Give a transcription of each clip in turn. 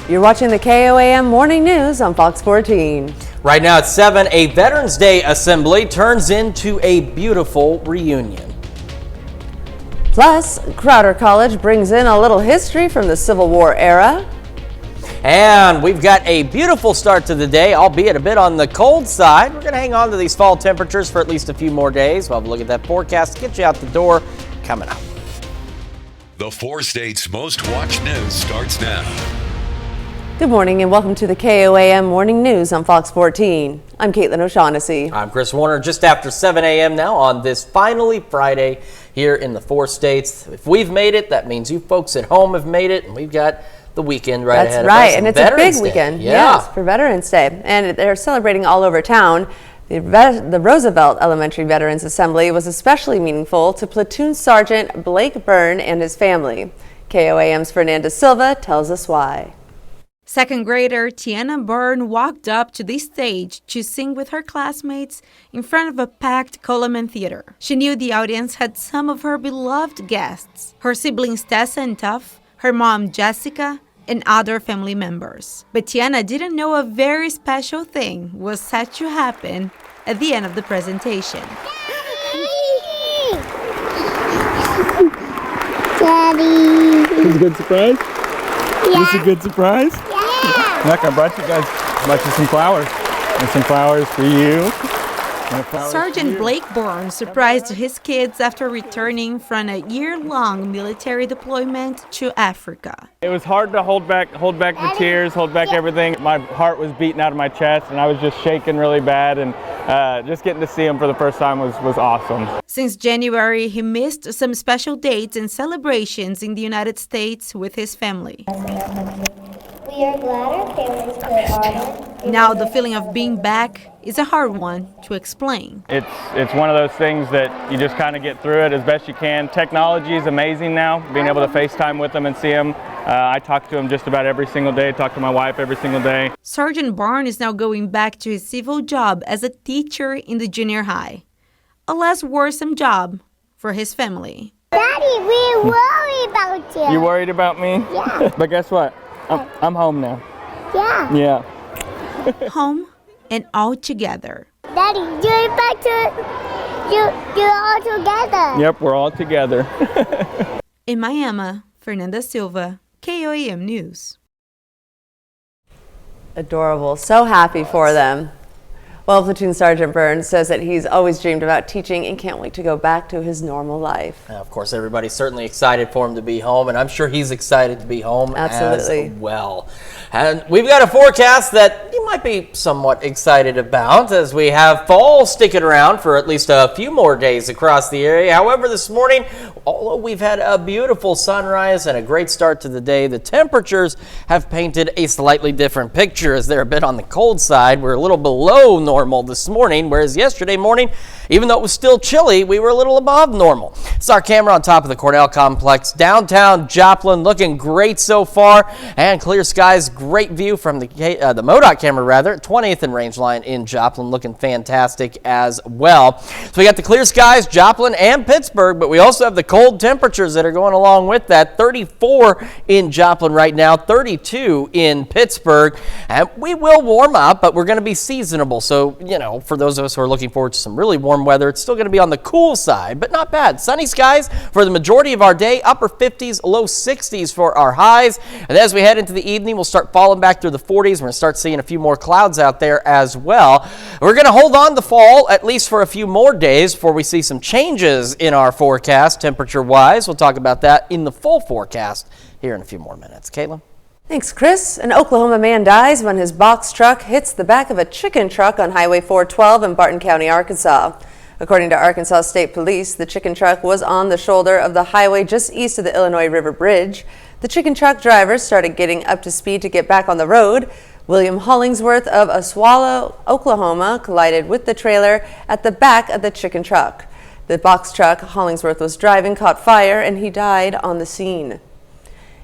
You're watching the KOAM Morning News on Fox 14. Right now at 7, a Veterans Day assembly turns into a beautiful reunion. Plus, Crowder College brings in a little history from the Civil War era. And we've got a beautiful start to the day, albeit a bit on the cold side. We're going to hang on to these fall temperatures for at least a few more days. We'll have a look at that forecast, get you out the door coming up. The 4 states' most watched news starts now. Good morning and welcome to the KOAM Morning News on Fox 14. I'm Caitlin O'Shaughnessy. I'm Chris Warner, just after 7 a.m. now on this finally Friday here in the 4 states. If we've made it, that means you folks at home have made it, and we've got the weekend right ahead of us. That's right, and it's a big Day. weekend, Yeah. yes, for Veterans Day. And they're celebrating all over town. The Roosevelt Elementary Veterans Assembly was especially meaningful to Platoon Sergeant Blake Byrne and his family. KOAM's Fernanda Silva tells us why. Second grader Tiana Byrne walked up to the stage to sing with her classmates in front of a packed Coleman Theater. She knew the audience had some of her beloved guests, her siblings Tessa and Tuff, her mom Jessica, and other family members. But Tiana didn't know a very special thing was set to happen at the end of the presentation. Daddy! Is it a good surprise? Yeah. Is this a good surprise? Yeah! Look, I brought you some flowers. And some flowers for you. And flowers Sergeant for you. Blake Byrne surprised his kids after returning from a year-long military deployment to Africa. It was hard to hold back the tears, hold back everything. My heart was beating out of my chest and I was just shaking really bad, and just getting to see him for the first time was awesome. Since January, he missed some special dates and celebrations in the United States with his family. We are glad our families put honor. Now the feeling of being back is a hard one to explain. It's one of those things that you just kind of get through it as best you can. Technology is amazing now, being able to FaceTime with them and see them. I talk to him just about every single day, talk to my wife every single day. Sergeant Byrne is now going back to his civil job as a teacher in the junior high. A less worrisome job for his family. Daddy, we worry about you. You worried about me? Yeah. But guess what? I'm home now. Yeah. Yeah. Home and all together. Daddy, you're back to you're all together. Yep, we're all together. In Miami, Fernanda Silva, KOAM News. Adorable, so happy for them. Well, Platoon Sergeant Byrne says that he's always dreamed about teaching and can't wait to go back to his normal life. Of course, everybody's certainly excited for him to be home, and I'm sure he's excited to be home Absolutely. as well. And we've got a forecast that you might be somewhat excited about, as we have fall sticking around for at least a few more days across the area. However, this morning, although we've had a beautiful sunrise and a great start to the day, the temperatures have painted a slightly different picture, as they're a bit on the cold side. We're a little below normal this morning, whereas yesterday morning, even though it was still chilly, we were a little above normal. It's our camera on top of the Cornell Complex, downtown Joplin, looking great so far, and clear skies, great view from the MoDOT camera, rather, 20th and range line in Joplin, looking fantastic as well. So we got the clear skies, Joplin and Pittsburgh, but we also have the cold temperatures that are going along with that. 34 in Joplin right now, 32 in Pittsburgh, and we will warm up, but we're going to be seasonable. So, you know, for those of us who are looking forward to some really warm weather, it's still going to be on the cool side, but not bad. Sunny skies for the majority of our day, upper 50s, low 60s for our highs. And as we head into the evening, we'll start falling back through the 40s. We're going to start seeing a few more clouds out there as well. We're going to hold on to fall at least for a few more days before we see some changes in our forecast temperature-wise. We'll talk about that in the full forecast here in a few more minutes. Caitlin? Thanks, Chris. An Oklahoma man dies when his box truck hits the back of a chicken truck on Highway 412 in Barton County, Arkansas. According to Arkansas State Police, the chicken truck was on the shoulder of the highway just east of the Illinois River Bridge. The chicken truck driver started getting up to speed to get back on the road. William Hollingsworth of Oswego, Oklahoma, collided with the trailer at the back of the chicken truck. The box truck Hollingsworth was driving caught fire and he died on the scene.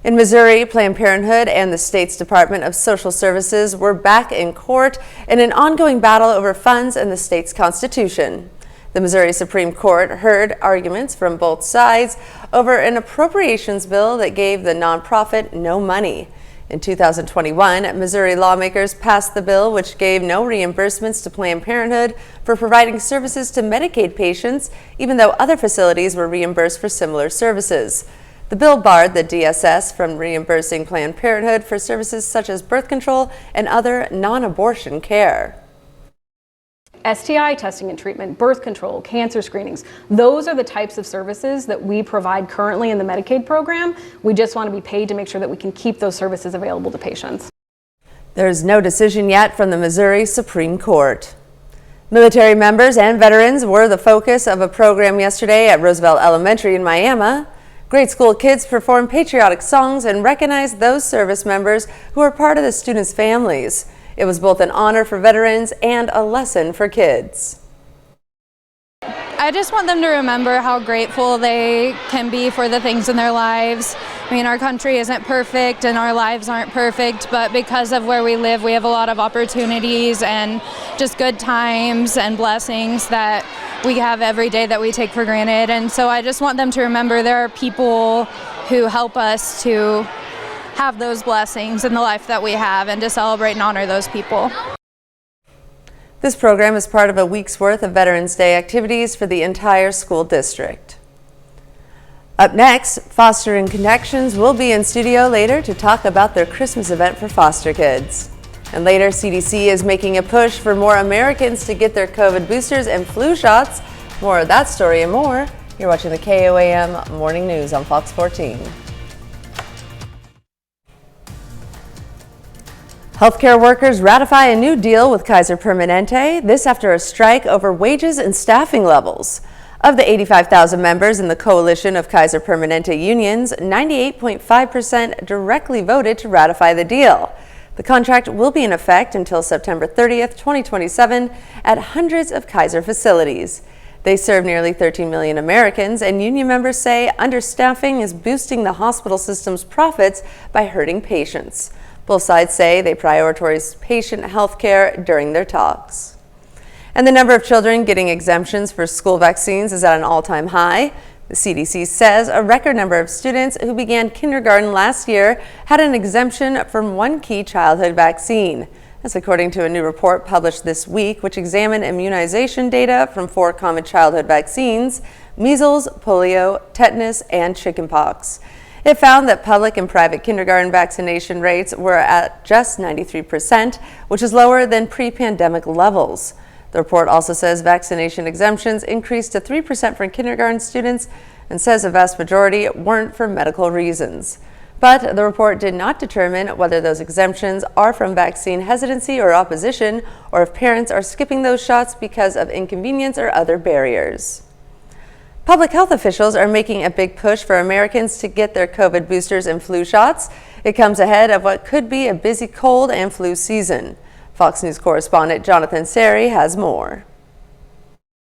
In Missouri, Planned Parenthood and the state's Department of Social Services were back in court in an ongoing battle over funds and the state's constitution. The Missouri Supreme Court heard arguments from both sides over an appropriations bill that gave the nonprofit no money. In 2021, Missouri lawmakers passed the bill which gave no reimbursements to Planned Parenthood for providing services to Medicaid patients, even though other facilities were reimbursed for similar services. The bill barred the DSS from reimbursing Planned Parenthood for services such as birth control and other non-abortion care. STI testing and treatment, birth control, cancer screenings, those are the types of services that we provide currently in the Medicaid program. We just want to be paid to make sure that we can keep those services available to patients. There's no decision yet from the Missouri Supreme Court. Military members and veterans were the focus of a program yesterday at Roosevelt Elementary in Miami. Grade school kids performed patriotic songs and recognized those service members who are part of the students' families. It was both an honor for veterans and a lesson for kids. I just want them to remember how grateful they can be for the things in their lives. I mean, our country isn't perfect and our lives aren't perfect, but because of where we live, we have a lot of opportunities and just good times and blessings that we have every day that we take for granted. And so I just want them to remember there are people who help us to have those blessings in the life that we have and to celebrate and honor those people. This program is part of a week's worth of Veterans Day activities for the entire school district. Up next, Fostering Connections will be in studio later to talk about their Christmas event for foster kids. And later, CDC is making a push for more Americans to get their COVID boosters and flu shots. More of that story and more. You're watching the KOAM Morning News on Fox 14. Healthcare workers ratify a new deal with Kaiser Permanente, this after a strike over wages and staffing levels. Of the 85,000 members in the coalition of Kaiser Permanente unions, 98.5% directly voted to ratify the deal. The contract will be in effect until September 30th, 2027 at hundreds of Kaiser facilities. They serve nearly 13 million Americans, and union members say understaffing is boosting the hospital system's profits by hurting patients. Both sides say they prioritize patient health care during their talks. And the number of children getting exemptions for school vaccines is at an all-time high. The CDC says a record number of students who began kindergarten last year had an exemption from one key childhood vaccine. That's according to a new report published this week, which examined immunization data from 4 common childhood vaccines: measles, polio, tetanus, and chickenpox. It found that public and private kindergarten vaccination rates were at just 93%, which is lower than pre-pandemic levels. The report also says vaccination exemptions increased to 3% for kindergarten students and says a vast majority weren't for medical reasons. But the report did not determine whether those exemptions are from vaccine hesitancy or opposition, or if parents are skipping those shots because of inconvenience or other barriers. Public health officials are making a big push for Americans to get their COVID boosters and flu shots. It comes ahead of what could be a busy cold and flu season. Fox News correspondent Jonathan Seri has more.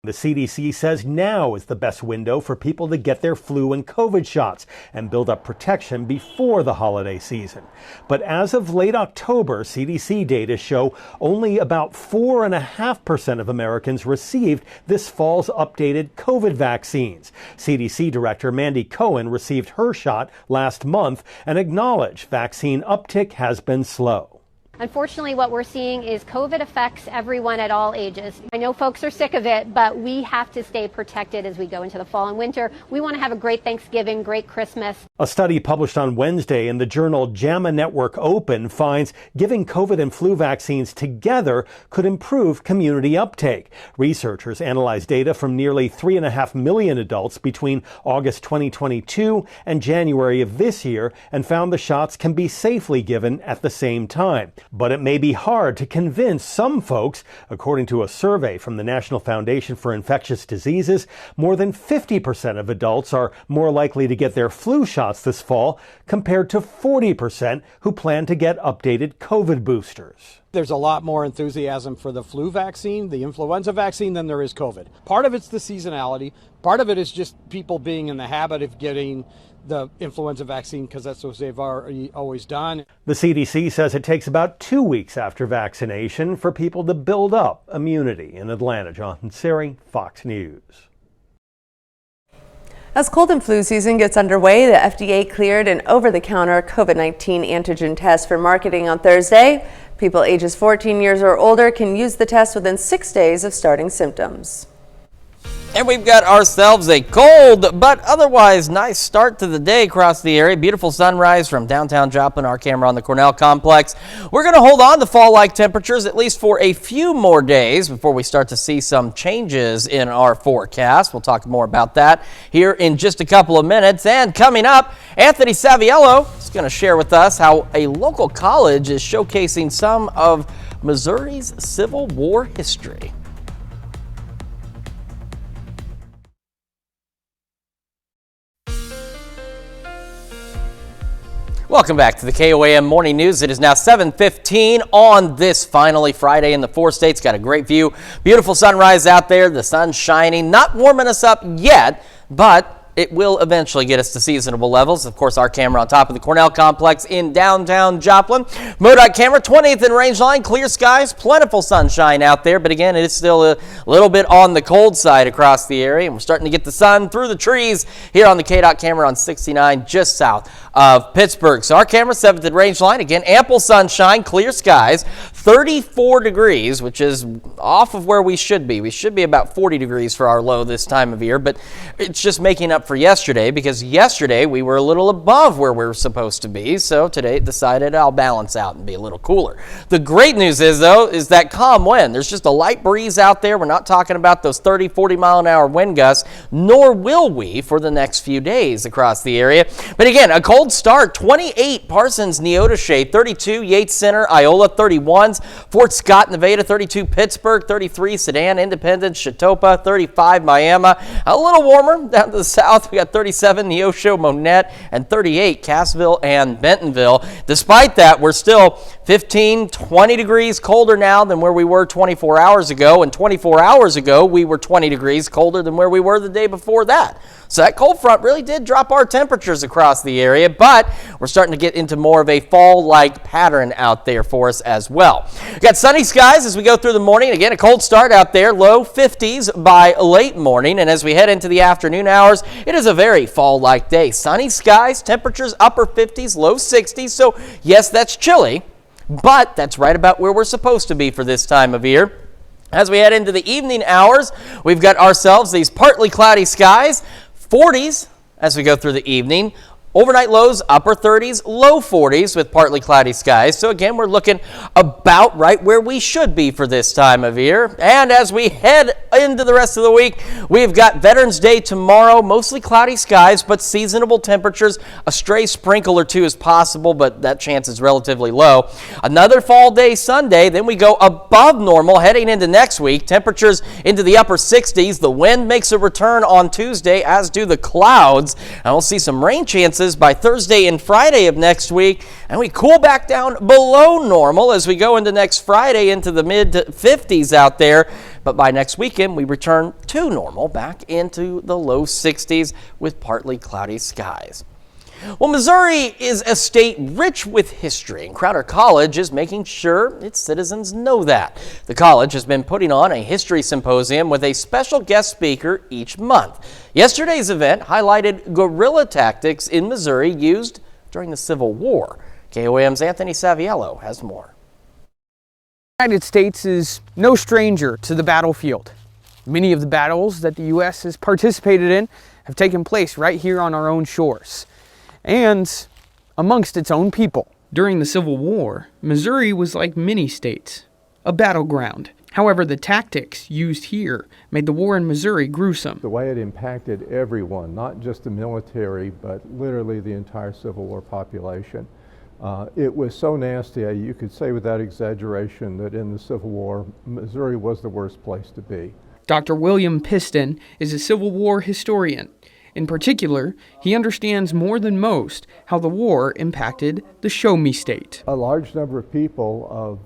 The CDC says now is the best window for people to get their flu and COVID shots and build up protection before the holiday season. But as of late October, CDC data show only about 4.5% of Americans received this fall's updated COVID vaccines. CDC Director Mandy Cohen received her shot last month and acknowledged vaccine uptick has been slow. Unfortunately, what we're seeing is COVID affects everyone at all ages. I know folks are sick of it, but we have to stay protected as we go into the fall and winter. We want to have a great Thanksgiving, great Christmas. A study published on Wednesday in the journal JAMA Network Open finds giving COVID and flu vaccines together could improve community uptake. Researchers analyzed data from nearly 3.5 million adults between August 2022 and January of this year and found the shots can be safely given at the same time. But it may be hard to convince some folks. According to a survey from the National Foundation for Infectious Diseases, more than 50% of adults are more likely to get their flu shots this fall compared to 40% who plan to get updated COVID boosters. There's a lot more enthusiasm for the flu vaccine, the influenza vaccine, than there is COVID. Part of it's the seasonality. Part of it is just people being in the habit of getting the influenza vaccine because that's what they've always done. The CDC says it takes about 2 weeks after vaccination for people to build up immunity. In Atlanta, Jonathan Seri, Fox News. As cold and flu season gets underway, the FDA cleared an over-the-counter COVID-19 antigen test for marketing on Thursday. People ages 14 years or older can use the test within 6 days of starting symptoms. And we've got ourselves a cold but otherwise nice start to the day across the area. Beautiful sunrise from downtown Joplin, our camera on the Cornell complex. We're going to hold on to fall-like temperatures at least for a few more days before we start to see some changes in our forecast. We'll talk more about that here in just a couple of minutes. And coming up, Anthony Saviello is going to share with us how a local college is showcasing some of Missouri's Civil War history. Welcome back to the KOAM Morning News. It is now 7:15 on this finally Friday in the 4 states. Got a great view. Beautiful sunrise out there. The sun's shining. Not warming us up yet, but it will eventually get us to seasonable levels. Of course, our camera on top of the Cornell complex in downtown Joplin. MoDOT camera, 20th in range line, clear skies, plentiful sunshine out there. But again, it is still a little bit on the cold side across the area. And we're starting to get the sun through the trees here on the KDOT camera on 69 just south of Pittsburgh. So our camera, 7th in range line. Again, ample sunshine, clear skies, 34 degrees, which is off of where we should be. We should be about 40 degrees for our low this time of year, but it's just making up for yesterday, because yesterday we were a little above where we were supposed to be. So today decided I'll balance out and be a little cooler. The great news is, though, is that calm wind. There's just a light breeze out there. We're not talking about those 30, 40 mile an hour wind gusts, nor will we for the next few days across the area. But again, a cold start, 28 Parsons, Neodesha, 32 Yates Center, Iola, 31s, Fort Scott, Nevada, 32 Pittsburgh, 33 Sedan, Independence, Chatopa, 35 Miami. A little warmer down to the south. We got 37 Neosho, Monette, and 38 Cassville and Bentonville. Despite that, we're still 15, 20 degrees colder now than where we were 24 hours ago. And 24 hours ago, we were 20 degrees colder than where we were the day before that. So that cold front really did drop our temperatures across the area, but we're starting to get into more of a fall-like pattern out there for us as well. We've got sunny skies as we go through the morning. Again, a cold start out there, low 50s by late morning. And as we head into the afternoon hours, it is a very fall-like day. Sunny skies, temperatures upper 50s, low 60s. So yes, that's chilly, but that's right about where we're supposed to be for this time of year. As we head into the evening hours, we've got ourselves these partly cloudy skies, 40s as we go through the evening. Overnight lows, upper 30s, low 40s with partly cloudy skies. So again, we're looking about right where we should be for this time of year. And as we head into the rest of the week, we've got Veterans Day tomorrow, mostly cloudy skies, but seasonable temperatures. A stray sprinkle or two is possible, but that chance is relatively low. Another fall day Sunday, then we go above normal heading into next week. Temperatures into the upper 60s. The wind makes a return on Tuesday, as do the clouds. And we'll see some rain chances by Thursday and Friday of next week, and we cool back down below normal as we go into next Friday into the mid 50s out there. But by next weekend, we return to normal, back into the low 60s with partly cloudy skies. Well, Missouri is a state rich with history, and Crowder College is making sure its citizens know that. The college has been putting on a history symposium with a special guest speaker each month. Yesterday's event highlighted guerrilla tactics in Missouri used during the Civil War. KOAM's Anthony Saviello has more. The United States is no stranger to the battlefield. Many of the battles that the U.S. has participated in have taken place right here on our own shores and amongst its own people. During the Civil War, Missouri was like many states, a battleground. However, the tactics used here made the war in Missouri gruesome. The way it impacted everyone, not just the military, but literally the entire Civil War population. It was so nasty, you could say without exaggeration, that in the Civil War, Missouri was the worst place to be. Dr. William Piston is a Civil War historian. In particular, he understands more than most how the war impacted the Show Me State. A large number of people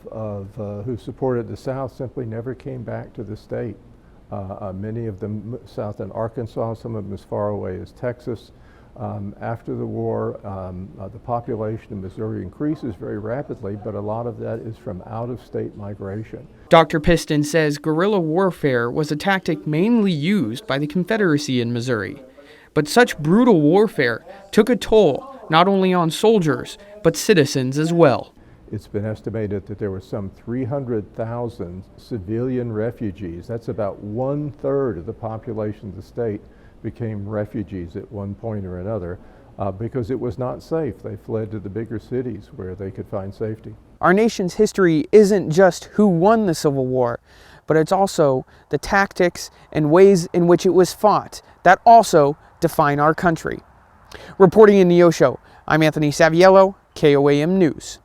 who supported the South simply never came back to the state. Many of them south in Arkansas, some of them as far away as Texas. After the war, the population of Missouri increases very rapidly, but a lot of that is from out-of-state migration. Dr. Piston says guerrilla warfare was a tactic mainly used by the Confederacy in Missouri. But such brutal warfare took a toll not only on soldiers, but citizens as well. It's been estimated that there were some 300,000 civilian refugees. That's about 1/3 of the population of the state became refugees at one point or another because it was not safe. They fled to the bigger cities where they could find safety. Our nation's history isn't just who won the Civil War, but it's also the tactics and ways in which it was fought that also define our country. Reporting in Neosho, I'm Anthony Saviello, KOAM News.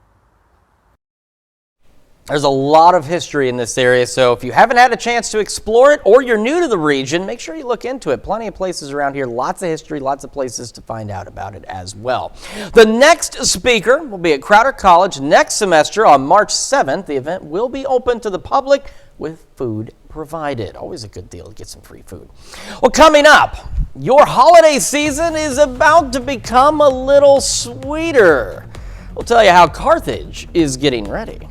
There's a lot of history in this area, so if you haven't had a chance to explore it or you're new to the region, make sure you look into it. Plenty of places around here, lots of history, lots of places to find out about it as well. The next speaker will be at Crowder College next semester on March 7th. The event will be open to the public with food provided. Always a good deal to get some free food. Well, coming up, your holiday season is about to become a little sweeter. We'll tell you how Carthage is getting ready.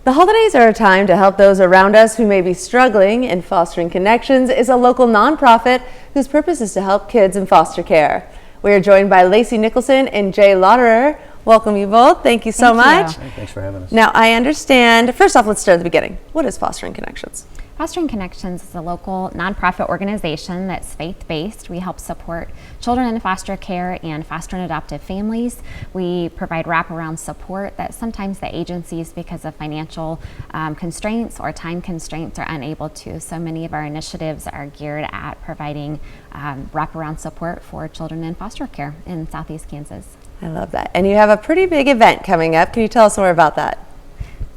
The holidays are a time to help those around us who may be struggling, and Fostering Connections is a local nonprofit whose purpose is to help kids in foster care. We are joined by Lacey Nicholson and Jay Lauderer. Welcome you both. Thank you so much. Hey, thanks for having us. Now, I understand, first off, let's start at the beginning. What is Fostering Connections? Fostering Connections is a local nonprofit organization that's faith-based. We help support children in foster care and foster and adoptive families. We provide wraparound support that sometimes the agencies, because of financial constraints or time constraints, are unable to. So many of our initiatives are geared at providing wraparound support for children in foster care in Southeast Kansas. I love that. And you have a pretty big event coming up. Can you tell us more about that?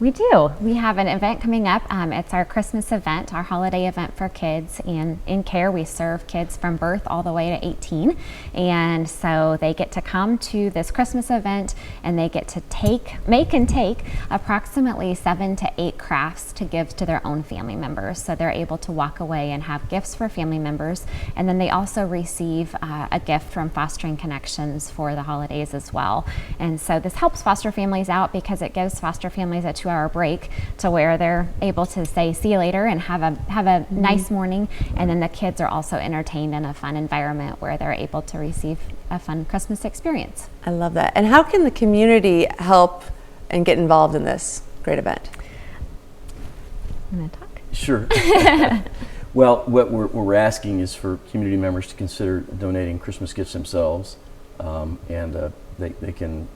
We do. We have an event coming up. It's our Christmas event, our holiday event for kids. And in care, we serve kids from birth all the way to 18. And so they get to come to this Christmas event and they get to make and take approximately 7 to 8 crafts to give to their own family members. So they're able to walk away and have gifts for family members. And then they also receive a gift from Fostering Connections for the holidays as well. And so this helps foster families out because it gives foster families a 2-hour break to where they're able to say see you later and have a nice morning, and then the kids are also entertained in a fun environment where they're able to receive a fun Christmas experience. I love that. And how can the community help and get involved in this great event? You want to talk? Sure. Well, what we're asking is for community members to consider donating Christmas gifts themselves, and they can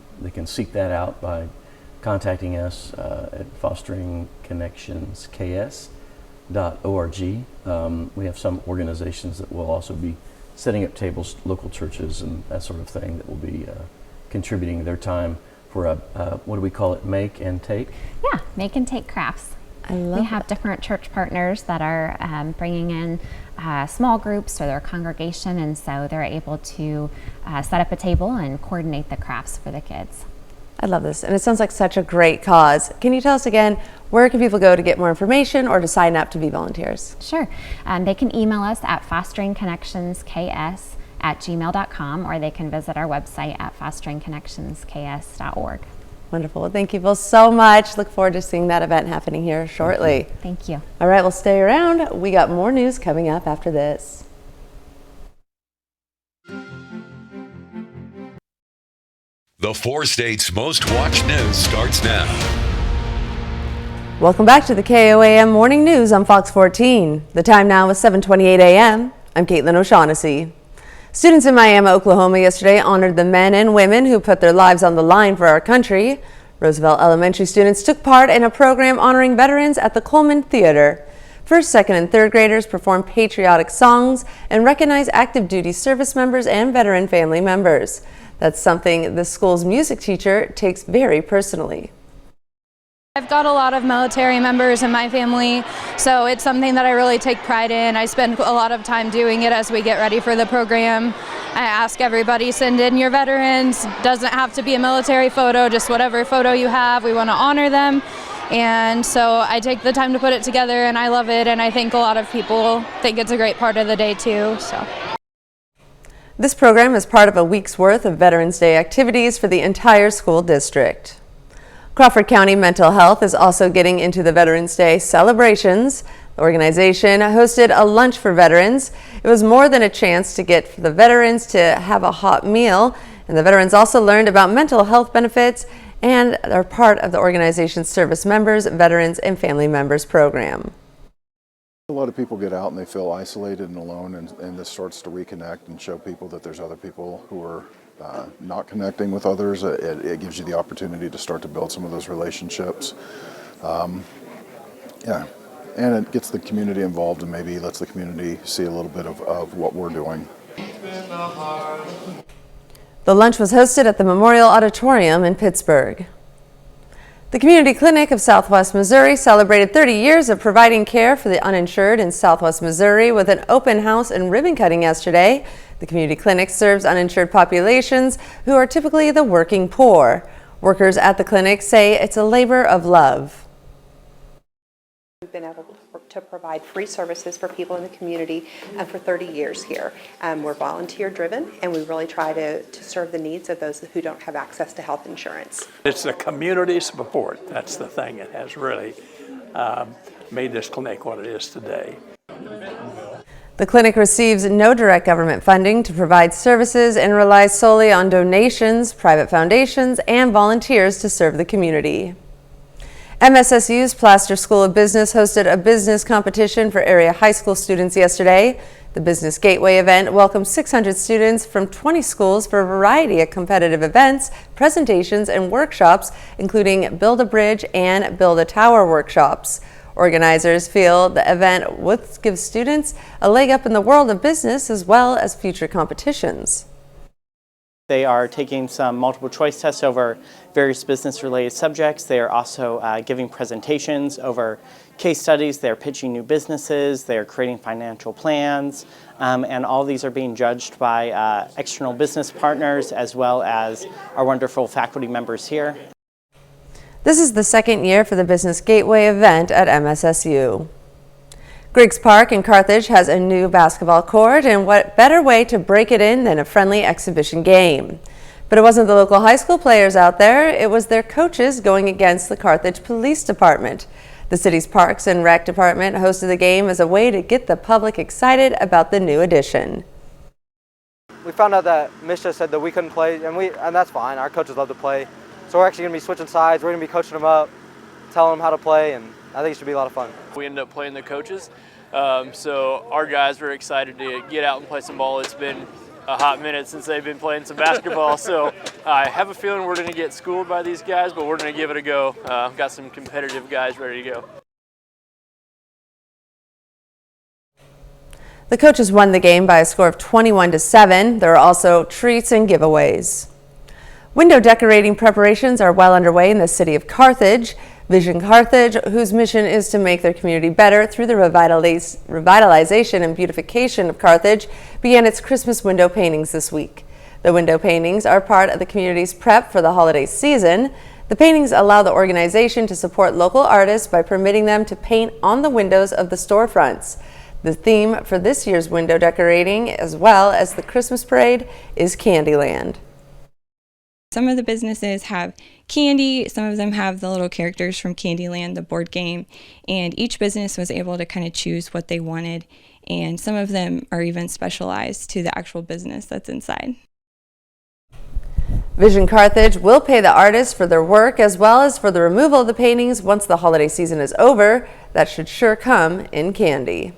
seek that out by contacting us at fosteringconnectionsks.org. We have some organizations that will also be setting up tables, local churches and that sort of thing, that will be contributing their time for a, what do we call it, make and take? Yeah, make and take crafts. We have different church partners that are bringing in small groups for their congregation, and so they're able to set up a table and coordinate the crafts for the kids. I love this, and it sounds like such a great cause. Can you tell us again, where can people go to get more information or to sign up to be volunteers? Sure. They can email us at fosteringconnectionsks@gmail.com, or they can visit our website at fosteringconnectionsks.org. Wonderful. Well, thank you both so much. Look forward to seeing that event happening here shortly. Thank you. All right, well, stay around. We got more news coming up after this. The 4 states' most watched news starts now. Welcome back to the KOAM Morning News on Fox 14. The time now is 7:28 a.m. I'm Caitlin O'Shaughnessy. Students in Miami, Oklahoma yesterday honored the men and women who put their lives on the line for our country. Roosevelt Elementary students took part in a program honoring veterans at the Coleman Theater. First, second, and third graders performed patriotic songs and recognized active duty service members and veteran family members. That's something the school's music teacher takes very personally. I've got a lot of military members in my family, so it's something that I really take pride in. I spend a lot of time doing it as we get ready for the program. I ask everybody, send in your veterans. Doesn't have to be a military photo, just whatever photo you have. We want to honor them. And so I take the time to put it together, and I love it, and I think a lot of people think it's a great part of the day too. This program is part of a week's worth of Veterans Day activities for the entire school district. Crawford County Mental Health is also getting into the Veterans Day celebrations. The organization hosted a lunch for veterans. It was more than a chance to get the veterans to have a hot meal, and the veterans also learned about mental health benefits and are part of the organization's service members, veterans, and family members program. A lot of people get out and they feel isolated and alone, and this starts to reconnect and show people that there's other people who are not connecting with others. It gives you the opportunity to start to build some of those relationships. Yeah, and it gets the community involved and maybe lets the community see a little bit of what we're doing. The lunch was hosted at the Memorial Auditorium in Pittsburgh. The Community Clinic of Southwest Missouri celebrated 30 years of providing care for the uninsured in Southwest Missouri with an open house and ribbon cutting yesterday. The Community Clinic serves uninsured populations who are typically the working poor. Workers at the clinic say it's a labor of love. We've been able to provide free services for people in the community for 30 years here. We're volunteer driven, and we really try to serve the needs of those who don't have access to health insurance. It's the community support. That's the thing that has really made this clinic what it is today. The clinic receives no direct government funding to provide services and relies solely on donations, private foundations, and volunteers to serve the community. MSSU's Plaster School of Business hosted a business competition for area high school students yesterday. The Business Gateway event welcomed 600 students from 20 schools for a variety of competitive events, presentations, and workshops, including Build a Bridge and Build a Tower workshops. Organizers feel the event would give students a leg up in the world of business as well as future competitions. They are taking some multiple choice tests over various business related subjects. They are also giving presentations over case studies. They're pitching new businesses. They're creating financial plans. And all these are being judged by external business partners as well as our wonderful faculty members here. This is the second year for the Business Gateway event at MSSU. Griggs Park in Carthage has a new basketball court, and what better way to break it in than a friendly exhibition game. But it wasn't the local high school players out there, it was their coaches going against the Carthage Police Department. The city's Parks and Rec Department hosted the game as a way to get the public excited about the new addition. We found out that Misha said that we couldn't play, and that's fine. Our coaches love to play. So we're actually going to be switching sides. We're going to be coaching them up, telling them how to play, and I think it should be a lot of fun. We ended up playing the coaches, so our guys were excited to get out and play some ball. It's been a hot minute since they've been playing some basketball, so I have a feeling we're going to get schooled by these guys, but we're going to give it a go. Got some competitive guys ready to go. The coaches won the game by a score of 21-7. There are also treats and giveaways. Window decorating preparations are well underway in the city of Carthage. Vision Carthage, whose mission is to make their community better through the revitalization and beautification of Carthage, began its Christmas window paintings this week. The window paintings are part of the community's prep for the holiday season. The paintings allow the organization to support local artists by permitting them to paint on the windows of the storefronts. The theme for this year's window decorating, as well as the Christmas parade, is Candyland. Some of the businesses have candy, some of them have the little characters from Candyland, the board game, and each business was able to kind of choose what they wanted, and some of them are even specialized to the actual business that's inside. Vision Carthage will pay the artists for their work as well as for the removal of the paintings once the holiday season is over. That should sure come in candy.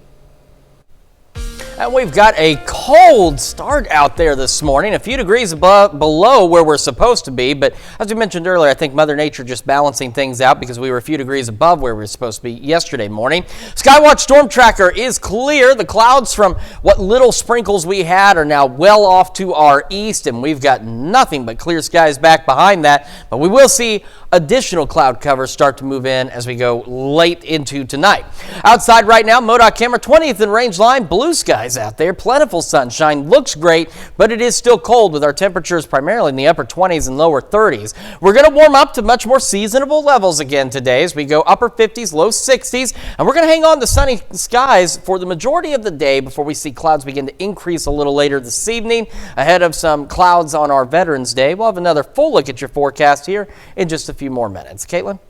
And we've got a cold start out there this morning, a few degrees below where we're supposed to be. But as we mentioned earlier, I think Mother Nature just balancing things out because we were a few degrees above where we were supposed to be yesterday morning. Skywatch Storm Tracker is clear. The clouds from what little sprinkles we had are now well off to our east, and we've got nothing but clear skies back behind that. But we will see additional cloud cover start to move in as we go late into tonight. Outside right now, MoDOT camera 20th and range line, blue skies out there, plentiful sunshine, looks great, but it is still cold with our temperatures primarily in the upper 20s and lower 30s. We're going to warm up to much more seasonable levels again today as we go upper 50s, low 60s, and we're going to hang on to sunny skies for the majority of the day before we see clouds begin to increase a little later this evening ahead of some clouds on our Veterans Day. We'll have another full look at your forecast here in just a few more minutes. Caitlin?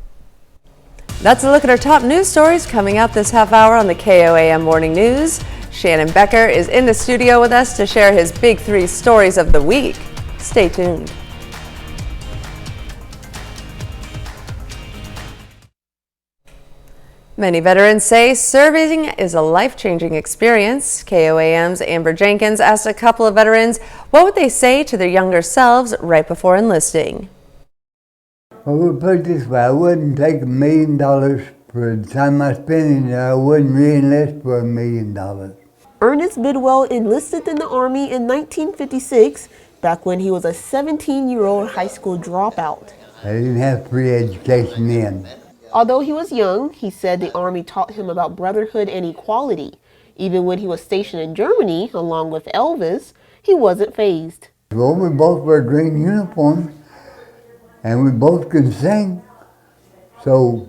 That's a look at our top news stories coming up this half hour on the KOAM Morning News. Shannon Becker is in the studio with us to share his big 3 stories of the week. Stay tuned. Many veterans say serving is a life-changing experience. KOAM's Amber Jenkins asked a couple of veterans what would they say to their younger selves right before enlisting. Well, we'll put it this way, I wouldn't take $1 million for the time I spent in there. I wouldn't re-enlist for $1 million. Ernest Bidwell enlisted in the Army in 1956, back when he was a 17-year-old high school dropout. I didn't have free education then. Although he was young, he said the Army taught him about brotherhood and equality. Even when he was stationed in Germany, along with Elvis, he wasn't fazed. Well, we both wear green uniforms, and we both can sing, so.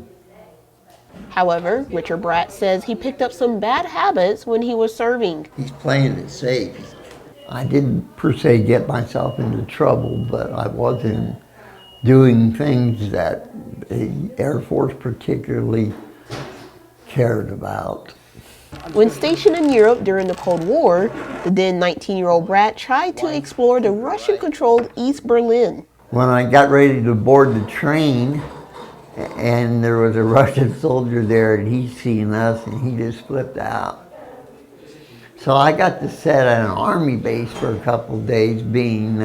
However, Richard Bratt says he picked up some bad habits when he was serving. He's playing it safe. I didn't per se get myself into trouble, but I wasn't doing things that the Air Force particularly cared about. When stationed in Europe during the Cold War, the then 19-year-old Bratt tried to explore the Russian-controlled East Berlin. When I got ready to board the train, and there was a Russian soldier there, and he seen us, and he just flipped out. So I got to sit at an Army base for a couple of days being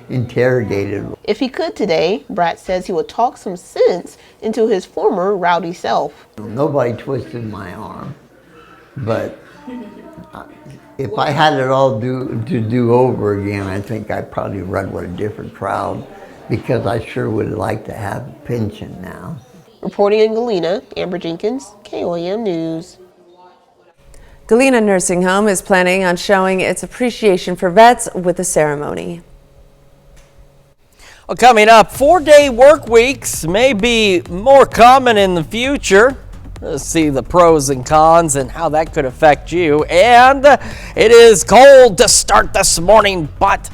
interrogated. If he could today, Bratt says he would talk some sense into his former rowdy self. Nobody twisted my arm, but if I had it all to do over again, I think I'd probably run with a different crowd, because I sure would like to have a pension now. Reporting in Galena, Amber Jenkins, KOAM News. Galena Nursing Home is planning on showing its appreciation for vets with a ceremony. Well, coming up, 4-day work weeks may be more common in the future. Let's see the pros and cons and how that could affect you. And it is cold to start this morning, but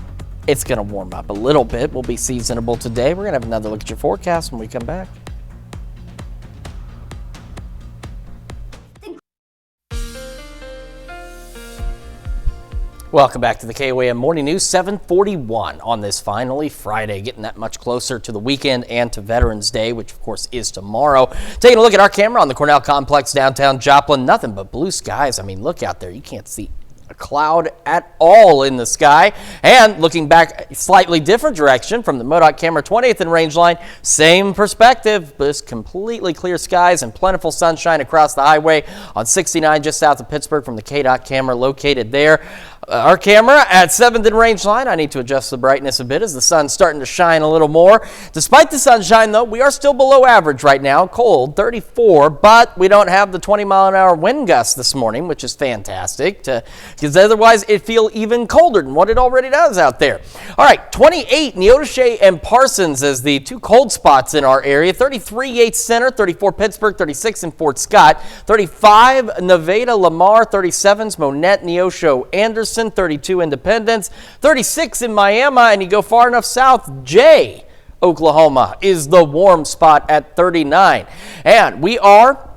it's going to warm up a little bit. We'll be seasonable today. We're going to have another look at your forecast when we come back. Welcome back to the KOAM Morning News, 7:41 on this finally Friday, getting that much closer to the weekend and to Veterans Day, which of course is tomorrow. Taking a look at our camera on the Cornell Complex downtown Joplin, nothing but blue skies. I mean, look out there. You can't see a cloud at all in the sky. And looking back slightly different direction from the MoDOT camera 20th and range line, same perspective, just completely clear skies and plentiful sunshine across the highway on 69 just south of Pittsburgh from the KDOT camera located there. Our camera at 7th and range line, I need to adjust the brightness a bit as the sun's starting to shine a little more. Despite the sunshine, though, we are still below average right now, cold, 34, but we don't have the 20-mile-an-hour wind gusts this morning, which is fantastic, because otherwise it'd feel even colder than what it already does out there. All right, 28 Neodesha and Parsons as the 2 cold spots in our area, 33 Yates Center, 34 Pittsburgh, 36 in Fort Scott, 35 Nevada, Lamar, 37's Monette, Neosho, Anderson, 32 Independence, 36 in Miami, and you go far enough south, Jay, Oklahoma is the warm spot at 39. And we are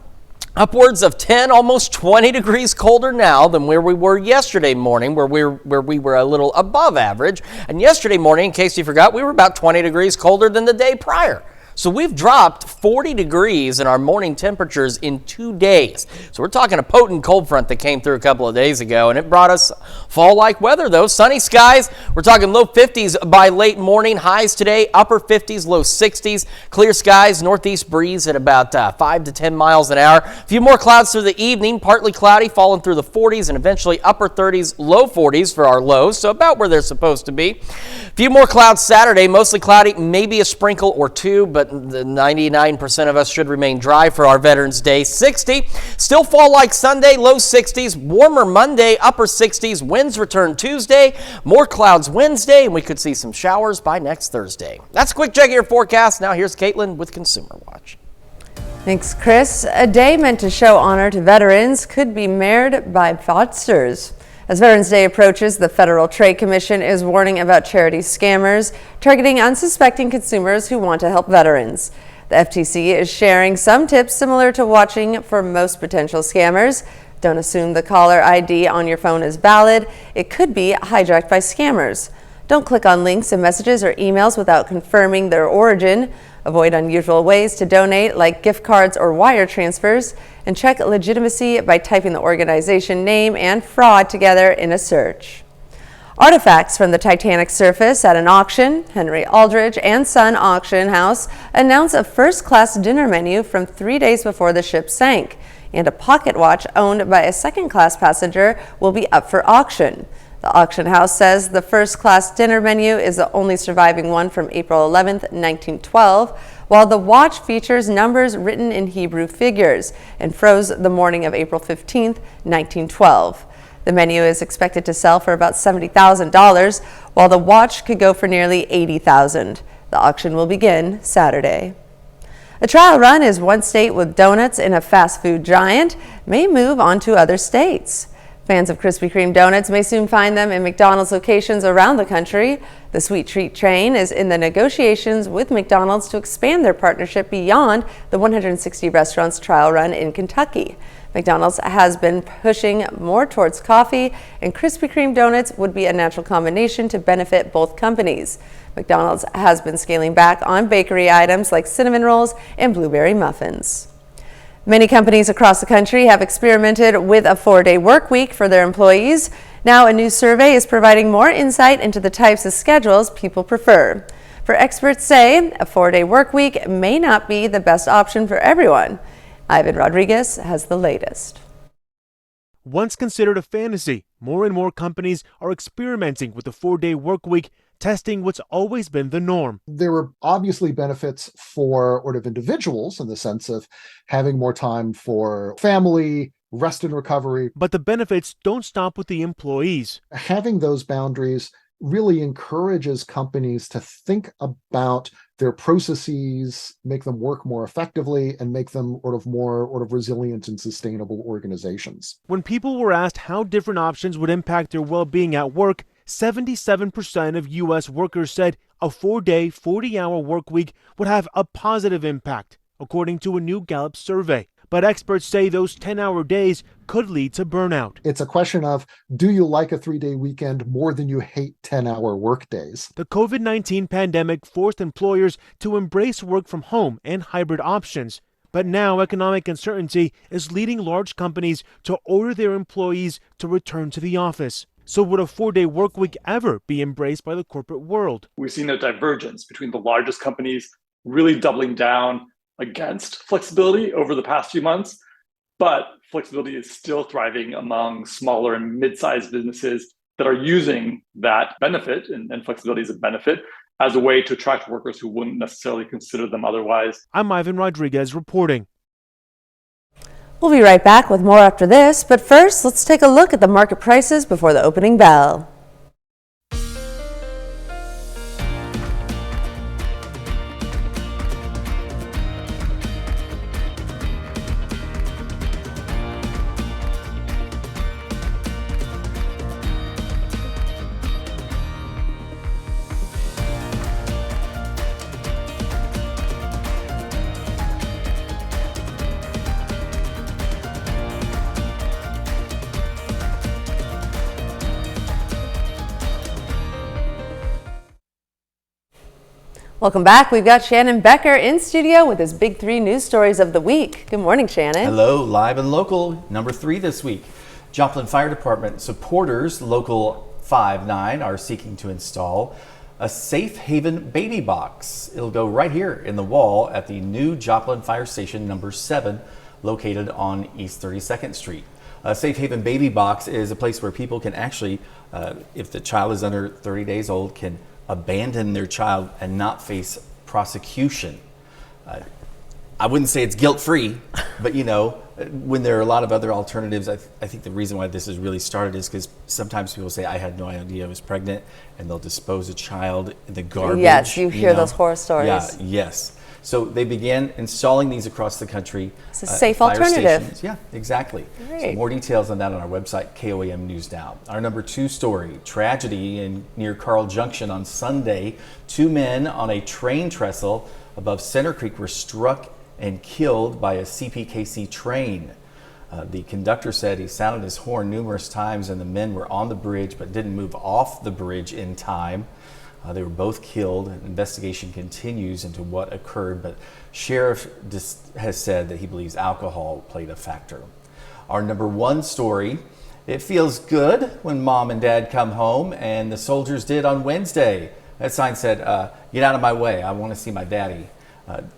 upwards of 10, almost 20 degrees colder now than where we were yesterday morning, where we were a little above average. And yesterday morning, in case you forgot, we were about 20 degrees colder than the day prior. So we've dropped 40 degrees in our morning temperatures in 2 days. So we're talking a potent cold front that came through a couple of days ago, and it brought us fall-like weather, though. Sunny skies. We're talking low 50s by late morning. Highs today, upper 50s, low 60s. Clear skies, northeast breeze at about 5 to 10 miles an hour. A few more clouds through the evening, partly cloudy, falling through the 40s, and eventually upper 30s, low 40s for our lows, so about where they're supposed to be. A few more clouds Saturday, mostly cloudy, maybe a sprinkle or two, but the 99% of us should remain dry for our Veterans Day. 60, still fall like Sunday, low 60s, warmer Monday, upper 60s, winds return Tuesday, more clouds Wednesday, and we could see some showers by next Thursday. That's a quick check of your forecast. Now here's Caitlin with Consumer Watch. Thanks, Chris. A day meant to show honor to veterans could be marred by fraudsters. As Veterans Day approaches, the Federal Trade Commission is warning about charity scammers targeting unsuspecting consumers who want to help veterans. The FTC is sharing some tips similar to watching for most potential scammers. Don't assume the caller ID on your phone is valid. It could be hijacked by scammers. Don't click on links in messages or emails without confirming their origin. Avoid unusual ways to donate like gift cards or wire transfers, and check legitimacy by typing the organization name and fraud together in a search. Artifacts from the Titanic's surface at an auction. Henry Aldrich and Son Auction House announced a first-class dinner menu from 3 days before the ship sank, and a pocket watch owned by a second-class passenger will be up for auction. The auction house says the first-class dinner menu is the only surviving one from April 11, 1912, while the watch features numbers written in Hebrew figures and froze the morning of April 15, 1912. The menu is expected to sell for about $70,000, while the watch could go for nearly $80,000. The auction will begin Saturday. A trial run is one state with donuts in a fast food giant may move on to other states. Fans of Krispy Kreme donuts may soon find them in McDonald's locations around the country. The Sweet Treat chain is in the negotiations with McDonald's to expand their partnership beyond the 160 restaurants trial run in Kentucky. McDonald's has been pushing more towards coffee, and Krispy Kreme donuts would be a natural combination to benefit both companies. McDonald's has been scaling back on bakery items like cinnamon rolls and blueberry muffins. Many companies across the country have experimented with a 4-day work week for their employees. Now, a new survey is providing more insight into the types of schedules people prefer. For experts say, a 4-day work week may not be the best option for everyone. Ivan Rodriguez has the latest. Once considered a fantasy, more and more companies are experimenting with the 4-day work week, testing what's always been the norm. There were obviously benefits for sort of individuals in the sense of having more time for family, rest and recovery. But the benefits don't stop with the employees. Having those boundaries really encourages companies to think about their processes, make them work more effectively, and make them more resilient and sustainable organizations. When people were asked how different options would impact their well-being at work, 77% of U.S. workers said a 4-day, 40-hour work week would have a positive impact, according to a new Gallup survey. But experts say those 10-hour days could lead to burnout. It's a question of, do you like a 3-day weekend more than you hate 10-hour work days? The COVID-19 pandemic forced employers to embrace work from home and hybrid options. But now economic uncertainty is leading large companies to order their employees to return to the office. So would a 4-day work week ever be embraced by the corporate world? We've seen a divergence between the largest companies really doubling down against flexibility over the past few months, but flexibility is still thriving among smaller and mid-sized businesses that are using that benefit, and flexibility is a benefit, as a way to attract workers who wouldn't necessarily consider them otherwise. I'm Ivan Rodriguez reporting. We'll be right back with more after this, but first, let's take a look at the market prices before the opening bell. Welcome back. We've got Shannon Becker in studio with his big 3 news stories of the week. Good morning, Shannon. Hello, live and local. Number 3 this week. Joplin Fire Department supporters, Local 59, are seeking to install a safe haven baby box. It'll go right here in the wall at the new Joplin Fire Station number 7, located on East 32nd Street. A safe haven baby box is a place where people can actually, if the child is under 30 days old, can abandon their child and not face prosecution. I wouldn't say it's guilt-free, but when there are a lot of other alternatives, I think the reason why this has really started is because sometimes people say, I had no idea I was pregnant, and they'll dispose a child in the garbage. Yes, you hear those horror stories. Yeah, yes. So they began installing these across the country. It's a safe fire alternative. Stations. Yeah, exactly. Great. So more details on that on our website, KOAM News Now. Our number 2 story, tragedy near Carl Junction on Sunday. 2 men on a train trestle above Center Creek were struck and killed by a CPKC train. The conductor said he sounded his horn numerous times and the men were on the bridge but didn't move off the bridge in time. They were both killed. An investigation continues into what occurred, but Sheriff has said that he believes alcohol played a factor. Our number one story: it feels good when mom and dad come home, and the soldiers did on Wednesday. That sign said, "Get out of my way, I want to see my daddy."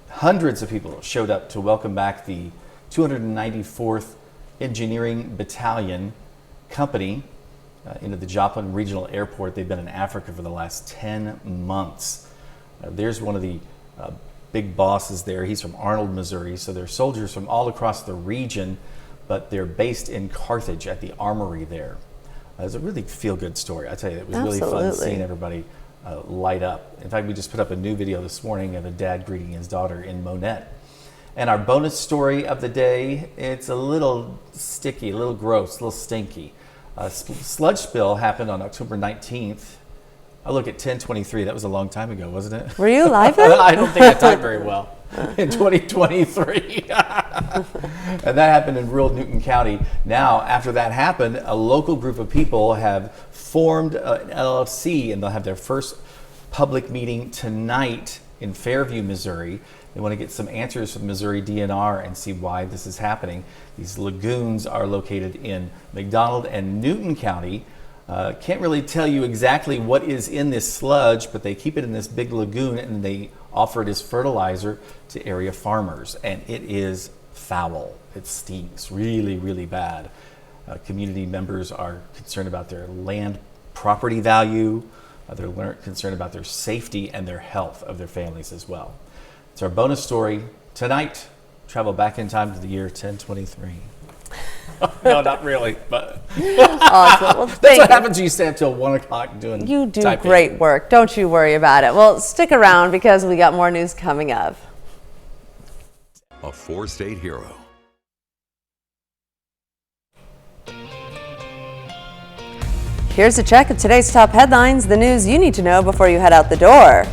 Hundreds of people showed up to welcome back the 294th Engineering Battalion Company into the Joplin Regional Airport. They've been in Africa for the last 10 months. There's one of the big bosses there. He's from Arnold, Missouri. So they're soldiers from all across the region, but they're based in Carthage at the armory there. It was a really feel-good story. I tell you, it was really fun seeing everybody light up. In fact, we just put up a new video this morning of a dad greeting his daughter in Monette. And our bonus story of the day, it's a little sticky, a little gross, a little stinky. A sludge spill happened on October 19th. I look at 10:23. That was a long time ago, wasn't it? Were you alive then? I don't think I timed very well in 2023. And that happened in rural Newton County. Now, after that happened, a local group of people have formed an LLC, and they'll have their first public meeting tonight in Fairview, Missouri. They want to get some answers from Missouri DNR and see why this is happening. These lagoons are located in McDonald and Newton County. Can't really tell you exactly what is in this sludge, but they keep it in this big lagoon and they offer it as fertilizer to area farmers. And it is foul. It stinks really, really bad. Community members are concerned about their land property value. They're concerned about their safety and their health of their families as well. It's our bonus story tonight. Travel back in time to the year 1023. No, not really, but awesome. Well, that's what happens when you stay until 1 o'clock doing. You do typing. great work. Don't you worry about it. Well, stick around because we got more news coming up. A four-state hero. Here's a check of today's top headlines, the news you need to know before you head out the door.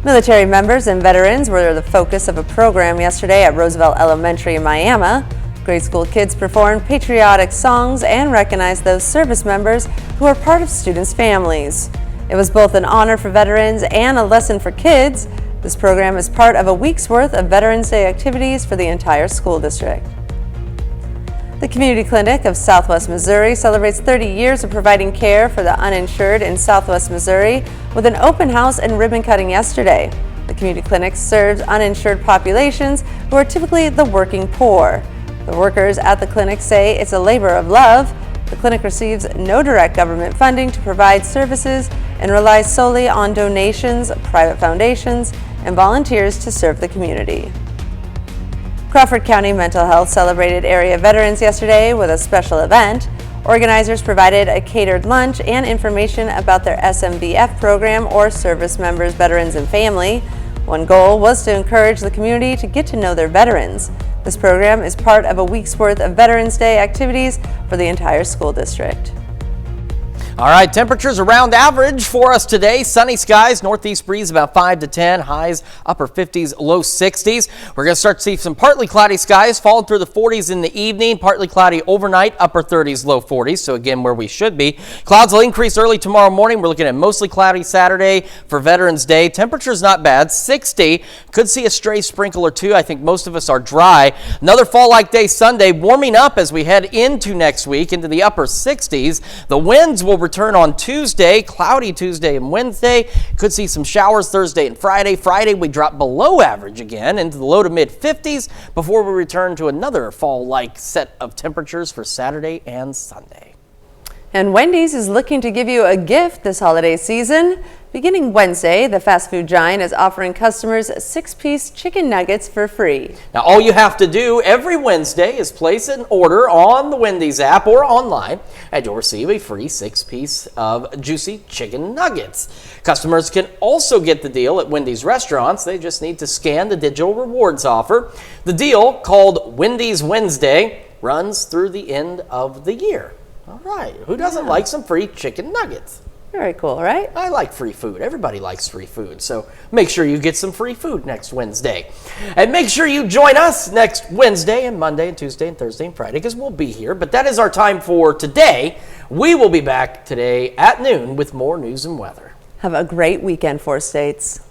Military members and veterans were the focus of a program yesterday at Roosevelt Elementary in Miami. Grade school kids performed patriotic songs and recognized those service members who are part of students' families. It was both an honor for veterans and a lesson for kids. This program is part of a week's worth of Veterans Day activities for the entire school district. The Community Clinic of Southwest Missouri celebrates 30 years of providing care for the uninsured in Southwest Missouri with an open house and ribbon cutting yesterday. The Community Clinic serves uninsured populations who are typically the working poor. The workers at the clinic say it's a labor of love. The clinic receives no direct government funding to provide services and relies solely on donations, private foundations, and volunteers to serve the community. Crawford County Mental Health celebrated area veterans yesterday with a special event. Organizers provided a catered lunch and information about their SMVF program or Service Members, Veterans, and Family. One goal was to encourage the community to get to know their veterans. This program is part of a week's worth of Veterans Day activities for the entire school district. All right, temperatures around average for us today. Sunny skies, northeast breeze about 5 to 10, highs upper 50s, low 60s. We're going to start to see some partly cloudy skies, falling through the 40s in the evening, partly cloudy overnight, upper 30s, low 40s. So again, where we should be. Clouds will increase early tomorrow morning. We're looking at mostly cloudy Saturday for Veterans Day. Temperatures not bad, 60. Could see a stray sprinkle or two. I think most of us are dry. Another fall-like day Sunday, warming up as we head into next week into the upper 60s. The winds will return on Tuesday, cloudy Tuesday and Wednesday. Could see some showers Thursday and Friday. Friday we drop below average again into the low to mid 50s before we return to another fall-like set of temperatures for Saturday and Sunday. And Wendy's is looking to give you a gift this holiday season. Beginning Wednesday, the fast food giant is offering customers 6-piece chicken nuggets for free. Now, all you have to do every Wednesday is place an order on the Wendy's app or online, and you'll receive a free 6-piece of juicy chicken nuggets. Customers can also get the deal at Wendy's restaurants. They just need to scan the digital rewards offer. The deal, called Wendy's Wednesday, runs through the end of the year. All right, who doesn't like some free chicken nuggets? Very cool, right? I like free food. Everybody likes free food. So make sure you get some free food next Wednesday. And make sure you join us next Wednesday and Monday and Tuesday and Thursday and Friday because we'll be here. But that is our time for today. We will be back today at noon with more news and weather. Have a great weekend, 4 States.